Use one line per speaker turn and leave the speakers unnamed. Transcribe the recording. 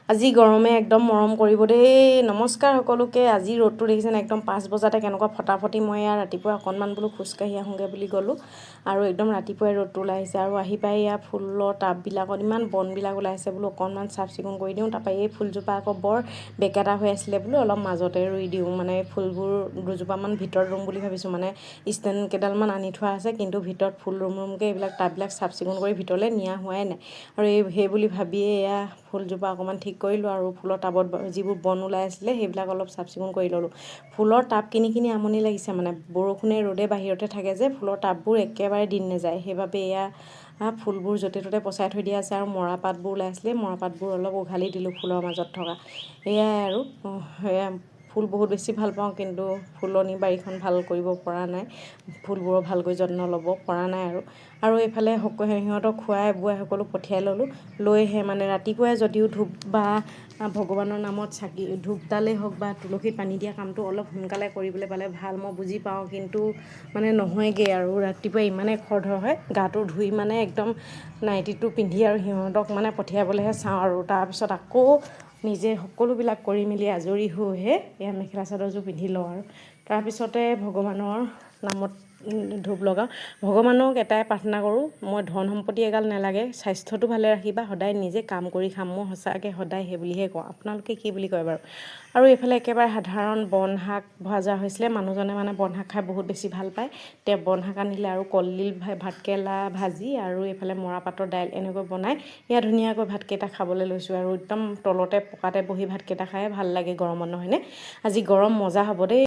আজি গৰমে একদম মৰম কৰিব দেই। নমস্কাৰ সকলোকে। আজি ৰ'দটো দেখিছেনে একদম 5 বজাতে কেনেকুৱা ফটাফটি। মই ইয়াৰ ৰাতিপুৱা অকণমান বোলো খোজকাঢ়ি আহোঁগৈ বুলি গ'লোঁ আৰু একদম ৰাতিপুৱাই ৰ'দটো ওলাই আহিছে আৰু আহি পাই ইয়াৰ ফুলৰ টাববিলাকত ইমান বনবিলাক ওলাইছে বোলো অকণমান চাফ চিকুণ কৰি দিওঁ। তাৰপৰা এই ফুলজোপা আকৌ বৰ বেকেটা হৈ আছিলে বোলো অলপ মাজতে ৰুই দিওঁ, মানে ফুলবোৰ দুজোপামান ভিতৰত ৰুম বুলি ভাবিছোঁ। মানে ষ্টেণ্ড কেইডালমান আনি থোৱা আছে, কিন্তু ভিতৰত ফুল ৰুমকৈ এইবিলাক টাববিলাক চাফ চিকুণ কৰি ভিতৰলৈ নিয়া হোৱাই নাই আৰু সেই বুলি ভাবিয়ে এয়া ফুলজোপা অকণমান ঠিক কৰিলোঁ আৰু ফুলৰ টাবত যিবোৰ বন ওলাই আছিলে সেইবিলাক অলপ চাফ চিকুণ কৰি ল'লোঁ। ফুলৰ টাব কিনি কিনি আমনি লাগিছে, মানে বৰষুণে ৰ'দে বাহিৰতে থাকে যে ফুলৰ টাববোৰ একেবাৰে দিন নাযায়। সেইবাবে এয়া ফুলবোৰ য'তে ত'তে পচাই থৈ দিয়া আছে আৰু মৰা পাতবোৰ ওলাই আছিলে, মৰা পাতবোৰ অলপ উঘালি দিলোঁ ফুলৰ মাজত থকা। এয়াই আৰু এয়া ফুল বহুত বেছি ভাল পাওঁ, কিন্তু ফুলনি বাৰীখন ভাল কৰিব পৰা নাই, ফুলবোৰৰ ভালকৈ যত্ন ল'ব পৰা নাই আৰু এইফালে সিহঁতক খুৱাই বোৱাই সকলো পঠিয়াই ল'লোঁ। লৈহে মানে ৰাতিপুৱাই যদিও ধূপ বা ভগৱানৰ নামত চাকি ধূপডালেই হওক বা তুলসীত পানী দিয়া কামটো অলপ সোনকালে কৰিবলৈ পালে ভাল, মই বুজি পাওঁ, কিন্তু মানে নহয়গৈ আৰু ৰাতিপুৱা ইমানেই খৰধৰ হয়। গাটো ধুই মানে একদম নাইটিটো পিন্ধি আৰু সিহঁতক মানে পঠিয়াবলৈহে চাওঁ আৰু তাৰপিছত আকৌ নিজে সকলোবিলাক কৰি মেলি আজৰি হৈহে এয়া মেখেলা চাদৰযোৰ পিন্ধি লওঁ আৰু তাৰপিছতে ভগৱানৰ নামত ধূপ লগাওঁ। ভগৱানক এটাই প্ৰাৰ্থনা কৰোঁ, মই ধন সম্পত্তি এগাল নালাগে, স্বাস্থ্যটো ভালে ৰাখিবা, সদায় নিজে কাম কৰি খাম। মই সঁচাকৈ সদায় সেই বুলিহে কওঁ, আপোনালোকে কি বুলি কয় বাৰু? আৰু এইফালে একেবাৰে সাধাৰণ বন শাক ভজা হৈছিলে। মানুহজনে মানে বন শাক খাই বহুত বেছি ভাল পায়, তেওঁ বন শাক আনিলে আৰু কলডিল ভাতকেৰেলা ভাজি আৰু এইফালে মৰাপাতৰ দাইল এনেকৈ বনাই এয়া ধুনীয়াকৈ ভাতকেইটা খাবলৈ লৈছোঁ আৰু একদম তলতে পকাতে বহি ভাতকেইটা খাই ভাল লাগে গৰমত, নহয়নে? আজি গৰম মজা হ'ব দেই।